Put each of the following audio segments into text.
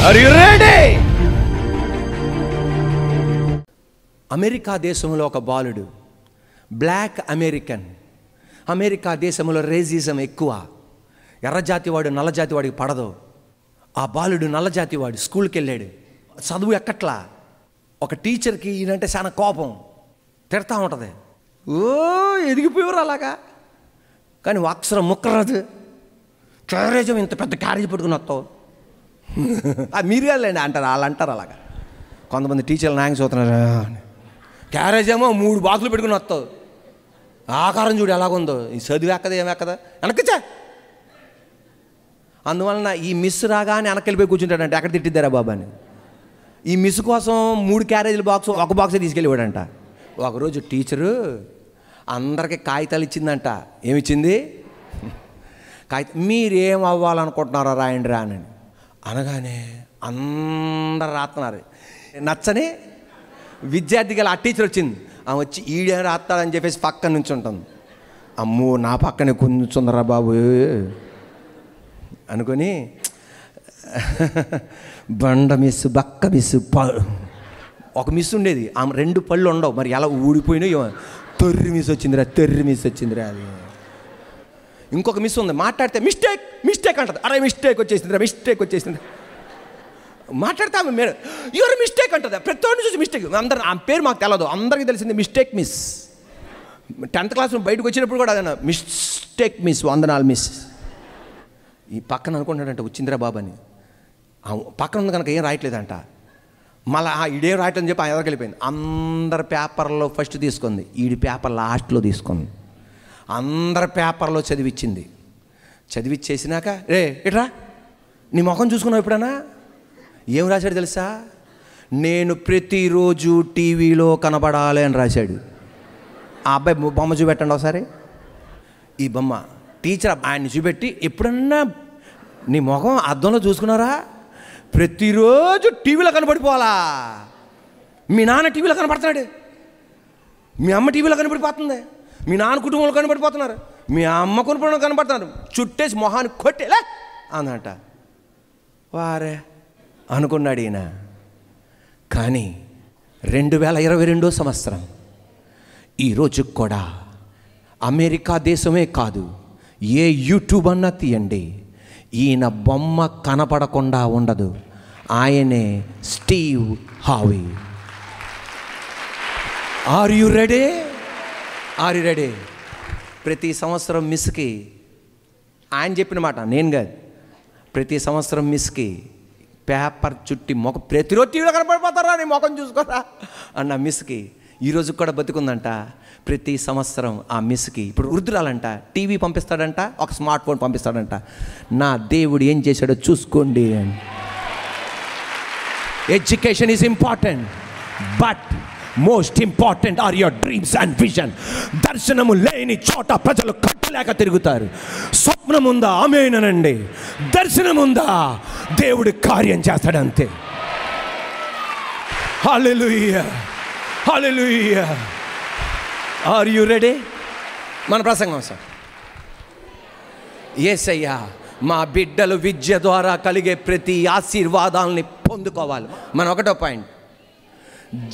Are you ready? America దేశంలో ఒక బాలుడు, బ్లాక్ అమెరికన్. అమెరికా దేశంలో రేసిజం ఎక్కువ. ఎర్రజాతి వాడు నల్లజాతి వాడికి పడదు. ఆ బాలుడు నల్లజాతి వాడు స్కూల్కి వెళ్ళాడు, చదువు ఎక్కట్లా. ఒక టీచర్కి ఈయనంటే చాలా కోపం, తిడతా ఉంటుంది. ఎదిగిపోయారు అలాగా, కానీ అక్షరం ముక్కరాదు. క్యారేజ్ ఇంత పెద్ద క్యారేజ్ పట్టుకుని వస్తావు, మీరు వెళ్ళండి అంటారు. వాళ్ళు అంటారు అలాగా. కొంతమంది టీచర్లు నాయకు చూస్తున్నారు, క్యారేజ్ ఏమో 3 బాక్సులు పెట్టుకుని వస్తావు, ఆకారం చూడు ఎలాగుందో, ఈ చదువు ఎక్కదా ఏమెక్కదా, వెనకచ్చా. అందువలన ఈ మిస్ రాగానే వెనకెళ్ళిపోయి కూర్చుంటాడంటే ఎక్కడ తిట్టిద్దారా బాబా అని. ఈ మిస్ కోసం 3 క్యారేజీల బాక్స్ ఒక బాక్సే తీసుకెళ్ళివాడంట. ఒకరోజు టీచరు అందరికీ కాగితాలు ఇచ్చిందంట. ఏమిచ్చింది? కాగితం. మీరేం అవ్వాలనుకుంటున్నారో రాయండి రా అని అనగానే అందరు రాస్తున్నారు. నచ్చని విద్యార్థి గల ఆ టీచర్ వచ్చింది. ఆమె వచ్చి ఈడే రాస్తాడని చెప్పేసి పక్కన నుంచి ఉంటుంది. అమ్మో నా పక్కనే కూర్చుందరా బాబు అనుకొని, బండ మిస్, బక్క మిస్, ఒక మిస్ ఉండేది. ఆమె 2 పళ్ళు ఉండవు, మరి ఎలా ఊడిపోయినాయో. తొర్రి మిస్ వచ్చిందిరా, తెర్రి మిస్ వచ్చిందిరా. అది ఇంకొక మిస్ ఉంది, మాట్లాడితే మిస్టేక్ మిస్టేక్ అంటది. అరే మిస్టేక్ వచ్చేసిందిరా, మిస్టేక్ వచ్చేసింది. మాట్లాడితే ఆమె మీరు యువర్ మిస్టేక్ అంటుంది. ప్రతి ఒక్కరిని చూసి మిస్టేక్. అందరు ఆ పేరు మాకు తెలియదు, అందరికీ తెలిసింది మిస్టేక్ మిస్. 10th క్లాస్ బయటకు వచ్చినప్పుడు కూడా అదే మిస్టేక్ మిస్, వందనాలు మిస్. ఈ పక్కన అనుకుంటాడంట వచ్చిందిరా బాబు అని. పక్కన ఉంది కనుక ఏం రాయట్లేదంట. మళ్ళీ ఈడేం రాయట్లేదని చెప్పి ఎవరికి వెళ్ళిపోయింది. అందరి పేపర్లో ఫస్ట్ తీసుకుంది, ఈడి పేపర్ లాస్ట్లో తీసుకుంది. అందరి పేపర్లో చదివిచ్చింది. చదివిచ్చేసినాక రే ఇట్రా నీ ముఖం చూసుకున్నావు ఎప్పుడన్నా? ఏం రాశాడు తెలుసా? నేను ప్రతిరోజు టీవీలో కనబడాలి అని రాశాడు. ఆ అబ్బాయి బొమ్మ చూపెట్టండి ఒకసారి. ఈ బొమ్మ టీచర్ ఆయన్ని చూపెట్టి, ఎప్పుడన్నా నీ ముఖం అద్దంలో చూసుకున్నారా? ప్రతిరోజు టీవీలో కనబడిపోవాలా? మీ నాన్న టీవీలో కనబడుతున్నాడు, మీ అమ్మ టీవీలో కనబడిపోతుంది, మీ నాన్న కుటుంబంలో కనబడిపోతున్నారు, మీ అమ్మ కుటుంబంలో కనబడుతున్నారు, చుట్టేసి మొహాన్ని కొట్టేలా అన్నట. వారే అనుకున్నాడు ఈయన. కానీ 2022 సంవత్సరం ఈరోజు కూడా అమెరికా దేశమే కాదు, ఏ యూట్యూబ్ అన్నా తీయండి, ఈయన బొమ్మ కనపడకుండా ఉండదు. ఆయనే Steve Harvey. Are you ready? Are you ready? ప్రతి సంవత్సరం మిస్కి, ఆయన చెప్పిన మాట నేను కాదు, ప్రతి సంవత్సరం మిస్కి పేపర్ చుట్టి మొఖం ప్రతిరోజు టీవీలో కనపడిపోతారా నీ ముఖం చూసుకోరా అన్న మిస్కి ఈరోజు కూడా బతుకుందంట. ప్రతి సంవత్సరం ఆ మిస్కి ఇప్పుడు వృద్ధురాలంట టీవీ పంపిస్తాడంట, ఒక స్మార్ట్ ఫోన్ పంపిస్తాడంట. నా దేవుడు ఏం చేశాడో చూసుకోండి. Education is important, but most important are your dreams and vision. దర్శనము లేని చోట ప్రజలు కట్టలేక తిరుగుతారు. స్వప్నం ఉందా? ఆమేనండి. దర్శనం ఉందా? దేవుడు కార్యం చేస్తాడు అంతే. Hallelujah, hallelujah. Are you ready? మన ప్రసంగం సార్. యేసయ్యా మా బిడ్డలు విద్య ద్వారా కలిగే ప్రతి ఆశీర్వాదాలని పొందుకోవాలి. మన ఒకటో పాయింట్,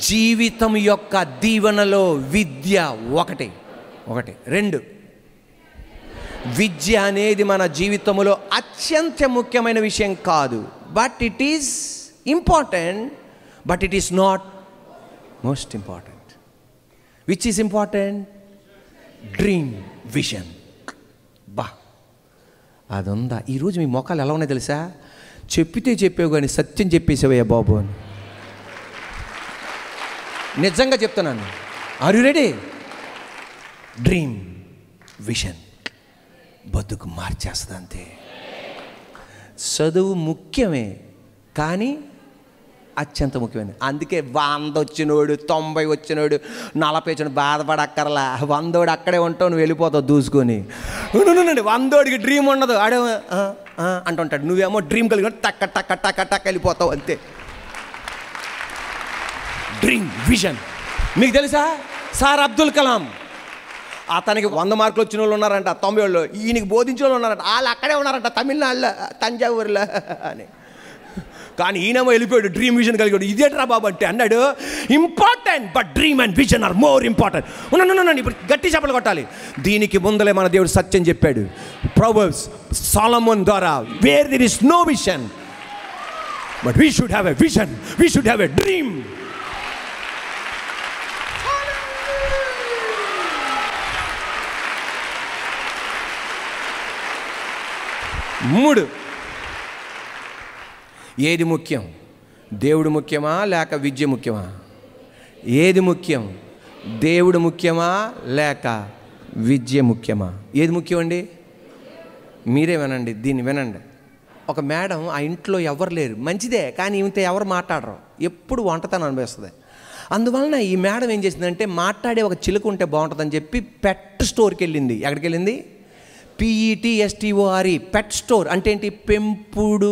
జీవితం యొక్క దీవెనలో విద్య ఒకటి. 2, విద్య అనేది మన జీవితంలో అత్యంత ముఖ్యమైన విషయం కాదు, but it is important, but it is not most important. Which is important? Dream, vision. బా అది ఉందా? ఈరోజు మీ మొక్కలు ఎలా ఉన్నాయి తెలుసా? చెప్పితే చెప్పావు కానీ సత్యం చెప్పేసావయ్యా బాబు అని. నిజంగా చెప్తున్నాను. Are you ready? Dream, vision బతుకు మార్చేస్తుంది అంతే. చదువు ముఖ్యమే కానీ అత్యంత ముఖ్యమైనది. అందుకే 100 వచ్చినోడు 90 వచ్చినోడు 40 వచ్చిన బాధపడక్కర్లా. 100 అక్కడే ఉంటావు, నువ్వు వెళ్ళిపోతావు దూసుకొని. 100కి డ్రీమ్ ఉండదు, ఆడే అంటుంటాడు. నువ్వేమో డ్రీమ్ కలిగి టక్క టక్క టక్క టక్క వెళ్ళిపోతావు అంతే. Dream, vision. మీకు తెలుసా సార్ అబ్దుల్ కలాం, అతనికి 100 మార్కులు వచ్చిన వాళ్ళు ఉన్నారంట, 90 వాళ్ళు. ఈయనకి బోధించిన వాళ్ళు ఉన్నారంట, వాళ్ళు అక్కడే ఉన్నారంట, తమిళనాడులో తంజావూరులో అని. కానీ ఈయనేమో వెళ్ళిపోయాడు, డ్రీమ్ విజన్ కలిగాడు. ఇదేట్రా బాబు అంటే అన్నాడు, important but dream and vision or more important. ఉన్నాను ఇప్పుడు గట్టి చెప్పలు కొట్టాలి. దీనికి ముందలే మన దేవుడు సత్యం చెప్పాడు ప్రొవర్బ్స్ సొలొమోన్ ద్వారా, where there is no vision but we should have a vision, we should have a dream. మూడు, ఏది ముఖ్యం? దేవుడు ముఖ్యమా లేక విద్య ముఖ్యమా? ఏది ముఖ్యం? దేవుడు ముఖ్యమా లేక విద్య ముఖ్యమా? ఏది ముఖ్యం అండి? మీరే వినండి, దీన్ని వినండి. ఒక మేడం, ఆ ఇంట్లో ఎవరు లేరు, మంచిదే, కానీ ఇంత ఎవరు మాట్లాడరు, ఎప్పుడు వంటతనం అనిపిస్తుంది. అందువలన ఈ మేడం ఏం చేసిందంటే, మాట్లాడే ఒక చిలుక ఉంటే బాగుంటుందని చెప్పి పెట్ స్టోర్కి వెళ్ళింది. ఎక్కడికి వెళ్ళింది? PETSTORE, పెట్ స్టోర్ అంటే ఏంటి? పెంపుడు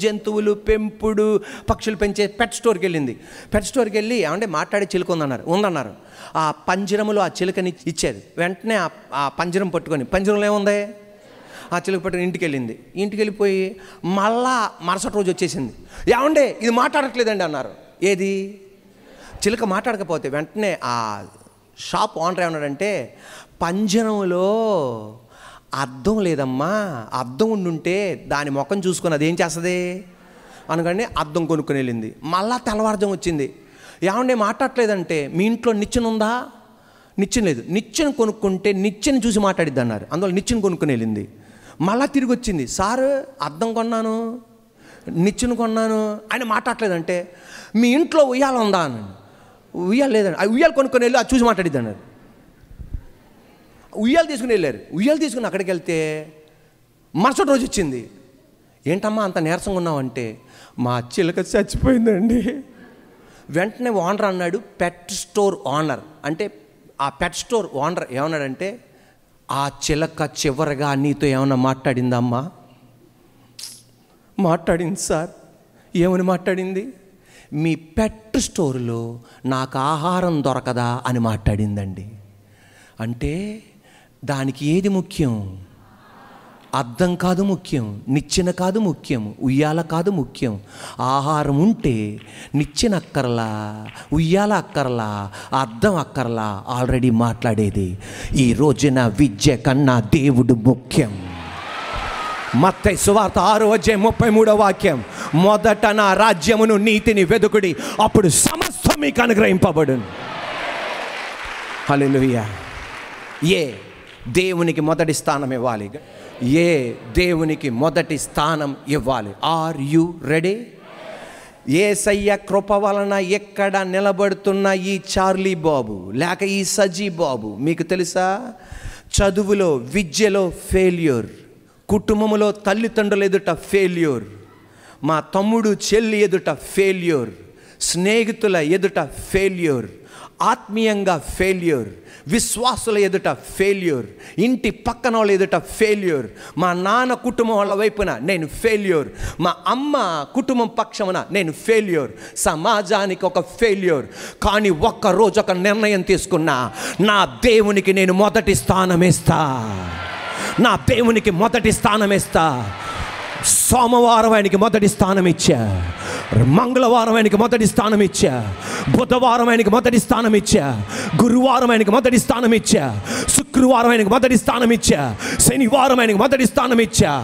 జంతువులు, పెంపుడు పక్షులు పెంచే పెట్ స్టోర్కి వెళ్ళింది. పెట్ స్టోర్కి వెళ్ళి ఏమంటే మాట్లాడే చిలుక ఉందన్నారు. ఆ పంజరములో ఆ చిలుకని ఇచ్చారు. వెంటనే ఆ పంజరం పట్టుకొని, పంజరంలో ఏముంది? ఆ చిలుక పట్టుకొని ఇంటికి వెళ్ళింది. ఇంటికి వెళ్ళిపోయి మళ్ళా మరుసటి రోజు వచ్చేసింది. ఏమండే ఇది మాట్లాడట్లేదండి అన్నారు. ఏది? చిలుక మాట్లాడకపోతే వెంటనే ఆ షాప్ ఓనర్ ఏమన్నాడంటే, పంజరంలో అద్దం లేదమ్మా, అద్దం ఉండుంటే దాని ముఖం చూసుకొని అదేం చేస్తుంది అనగానే అద్దం కొనుక్కొని వెళ్ళింది. మళ్ళా తెల్లవారుజాము వచ్చింది. ఏమంటే మాట్లాడలేదంటే, మీ ఇంట్లో నిచ్చెన ఉందా? నిచ్చెన లేదు. నిచ్చెన కొనుక్కుంటే నిచ్చెన చూసి మాట్లాడిద్ది అన్నారు. అందువల్ల నిచ్చెన కొనుక్కొని వెళ్ళింది. మళ్ళా తిరిగి వచ్చింది. సారు అద్దం కొన్నాను, నిచ్చెన కొన్నాను, ఆయన మాట్లాడలేదంటే, మీ ఇంట్లో ఉయ్యాల ఉందా అని. ఉయ్యాల లేదండి. ఆ ఉయ్యాల కొనుక్కొని వెళ్ళి అది చూసి మాట్లాడిద్ది అన్నారు. ఉయ్యాలు తీసుకుని వెళ్ళారు. ఉయ్యాలు తీసుకుని అక్కడికి వెళ్తే మరుసటి రోజు వచ్చింది. ఏంటమ్మా అంత నీరసంగా ఉన్నావంటే, మా చిలక చచ్చిపోయిందండి. వెంటనే ఓనర్ అన్నాడు, పెట్ స్టోర్ ఓనర్ అంటే ఆ పెట్ స్టోర్ ఓనర్ ఏమన్నాడంటే, ఆ చిలక చివరిగా నీతో ఏమన్నా మాట్లాడిందమ్మా? మాట్లాడింది సార్. ఏమని మాట్లాడింది? మీ పెట్ స్టోర్లో నాకు ఆహారం దొరకదా అని మాట్లాడిందండి. అంటే దానికి ఏది ముఖ్యం? అద్దం కాదు ముఖ్యం, నిచ్చెన కాదు ముఖ్యం, ఉయ్యాల కాదు ముఖ్యం. ఆహారం ఉంటే నిచ్చెన అక్కర్లా, ఉయ్యాల అక్కర్లా, అద్దం అక్కర్లా, ఆల్రెడీ మాట్లాడేది. ఈ రోజున విద్య కన్నా దేవుడు ముఖ్యం. మత్తయి సువార్త 6:33 మొదట నా రాజ్యమును నీతిని వెదుకుడి, అప్పుడు సమస్తం మీకు అనుగ్రహింపబడును. హల్లెలూయా. దేవునికి మొదటి స్థానం ఇవ్వాలి. దేవునికి మొదటి స్థానం ఇవ్వాలి. Are you ready? యేసయ్య కృప వలన ఎక్కడ నిలబడుతున్న ఈ చార్లీ బాబు లేక ఈ సజీ బాబు మీకు తెలుసా? చదువులో, విద్యలో ఫెయిల్యూర్, కుటుంబంలో తల్లిదండ్రుల ఎదుట ఫెయిల్యూర్, మా తమ్ముడు చెల్లి ఎదుట ఫెయిల్యూర్, స్నేహితుల ఎదుట ఫెయిల్యూర్, ఆత్మీయంగా ఫెయిల్యూర్, విశ్వాసుల ఎదుట ఫెయిల్యూర్, ఇంటి పక్కన వాళ్ళ ఎదుట ఫెయిల్యూర్, మా నాన్న కుటుంబం వాళ్ళ వైపున నేను ఫెయిల్యూర్, మా అమ్మ కుటుంబం పక్షమున నేను ఫెయిల్యూర్, సమాజానికి ఒక ఫెయిల్యూర్. కానీ ఒక్కరోజు ఒక నిర్ణయం తీసుకున్నా, నా దేవునికి నేను మొదటి స్థానం ఇస్తా, నా దేవునికి మొదటి స్థానం ఇస్తా. సోమవారం ఆయనకి మొదటి స్థానం ఇచ్చా, మంగళవారం ఆయనకి మొదటి స్థానం ఇచ్చా, బుధవారం ఆయనకి మొదటి స్థానం ఇచ్చా, గురువారం ఆయనకి మొదటి స్థానం ఇచ్చా, శుక్రవారం ఆయనకి మొదటి స్థానం ఇచ్చా, శనివారం ఆయనకి మొదటి స్థానం ఇచ్చా.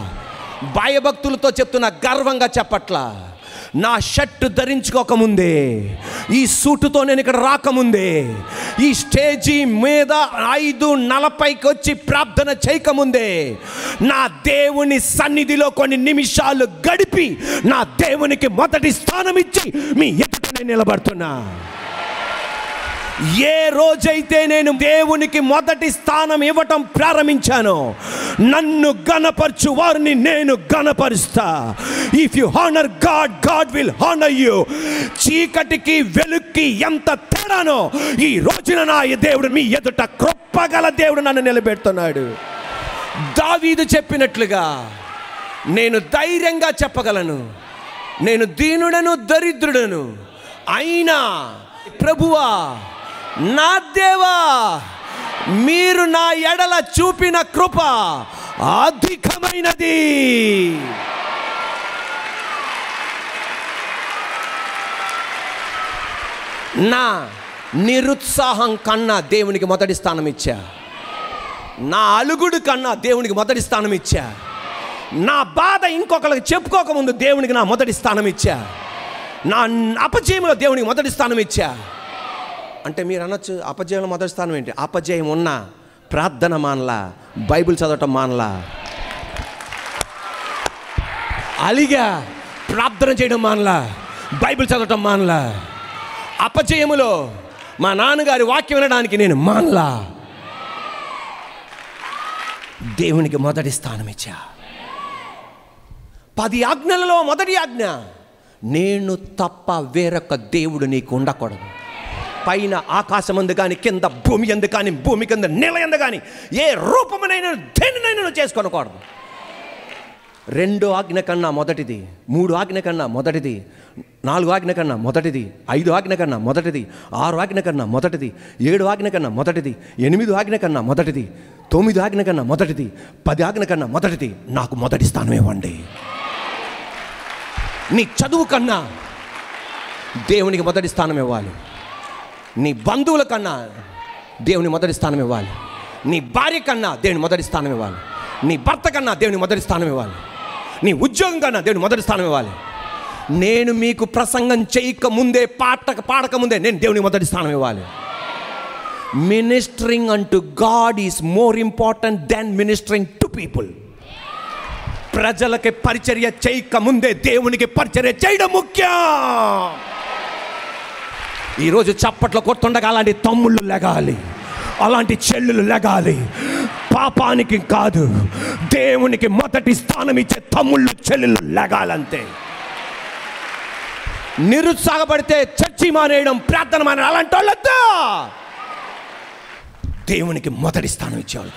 భయభక్తులతో చెప్తున్నా, గర్వంగా చెప్పట్లా. నా షర్టు ధరించుకోకముందే, ఈ సూటుతో నేను ఇక్కడ రాకముందే, ఈ స్టేజీ మీద 5:40కి వచ్చి ప్రార్థన చేయకముందే, నా దేవుని సన్నిధిలో కొన్ని నిమిషాలు గడిపి నా దేవునికి మొదటి స్థానం ఇచ్చి మీ ఎదుట నేను నిలబడుతున్నా. ఏ రోజైతే నేను దేవునికి మొదటి స్థానం ఇవ్వటం ప్రారంభించానో, నన్ను గణపరచు వారిని నేను గణపరుస్తా. If you honour God, God will honour you. చీకటికి వెలుక్కి ఎంత తేడానో ఈ రోజున నా దేవుడు మీ ఎదుట కృపగల దేవుడు నన్ను నిలబెడుతున్నాడు. దావీదు చెప్పినట్లుగా నేను ధైర్యంగా చెప్పగలను, నేను దీనుడను దరిద్రుడను అయినా ప్రభువా నా దేవా, మీరు నా ఎడల చూపిన కృప అధికమైనది. నా నిరుత్సాహం కన్నా దేవునికి మొదటి స్థానం ఇచ్చా. నా అలుగుడు కన్నా దేవునికి మొదటి స్థానం ఇచ్చా. నా బాధ ఇంకొకరికి చెప్పుకోకముందు దేవునికి నా మొదటి స్థానం ఇచ్చా. నా అపజయంలో దేవునికి మొదటి స్థానం ఇచ్చా. అంటే మీరు అనొచ్చు, అపజయంలో మొదటి స్థానం ఏంటి? అపజయం ఉన్న ప్రార్థన మానలా, బైబిల్ చదవటం మానలా, అలిగా ప్రార్థన చేయడం మానలా, బైబిల్ చదవటం మానలా, అపజయములో మా నాన్నగారి వాక్యం వినడానికి నేను మానలా, దేవునికి మొదటి స్థానం ఇచ్చా. 10 ఆజ్ఞలలో మొదటి ఆజ్ఞ, నేను తప్ప వేరొక దేవుడు నీకు ఉండకూడదు. పైన ఆకాశమందు కానీ, కింద భూమి ఎందు కానీ, భూమి కింద నెల ఎందు కానీ ఏ రూపమునైనా దేనినైనా చేసుకోనకూడదు. 2 ఆజ్ఞ కన్నా మొదటిది, 3 ఆజ్ఞ కన్నా మొదటిది, 4 ఆజ్ఞ కన్నా మొదటిది, 5 ఆజ్ఞ కన్నా మొదటిది, 6 ఆజ్ఞ కన్నా మొదటిది, 7 ఆజ్ఞ కన్నా మొదటిది, 8 ఆజ్ఞ కన్నా మొదటిది, 9 ఆజ్ఞ కన్నా మొదటిది, 10 ఆజ్ఞ కన్నా మొదటిది. నాకు మొదటి స్థానం ఇవ్వండి. నీ చదువు కన్నా దేవునికి మొదటి స్థానం ఇవ్వాలి. నీ బంధువుల కన్నా దేవుని మొదటి స్థానం ఇవ్వాలి. నీ భార్య కన్నా దేవుని మొదటి స్థానం ఇవ్వాలి. నీ భర్త కన్నా దేవుని మొదటి స్థానం ఇవ్వాలి. నీ ఉద్యోగం కన్నా దేవుని మొదటి స్థానం ఇవ్వాలి. నేను మీకు ప్రసంగం చేయక ముందే, పాడక ముందే నేను దేవుని మొదటి స్థానం ఇవ్వాలి. మినిస్టరింగ్ అంటూ God is more important than ministering to people. ప్రజలకి పరిచర్య చేయక ముందే దేవునికి పరిచర్య చేయడం ముఖ్యం. ఈరోజు చప్పట్లు కొట్టుండగా అలాంటి తమ్ముళ్ళు లెగాలి, అలాంటి చెల్లులు లెగాలి. పాపానికి కాదు, దేవునికి మొదటి స్థానం ఇచ్చే తమ్ముళ్ళు చెల్లులు లెగాలంతే. నిరుత్సాహపడితే చర్చి మానేయడం, ప్రార్థన మానేయడం అలాంటి వాళ్ళతో దేవునికి మొదటి స్థానం ఇచ్చేవాళ్ళు.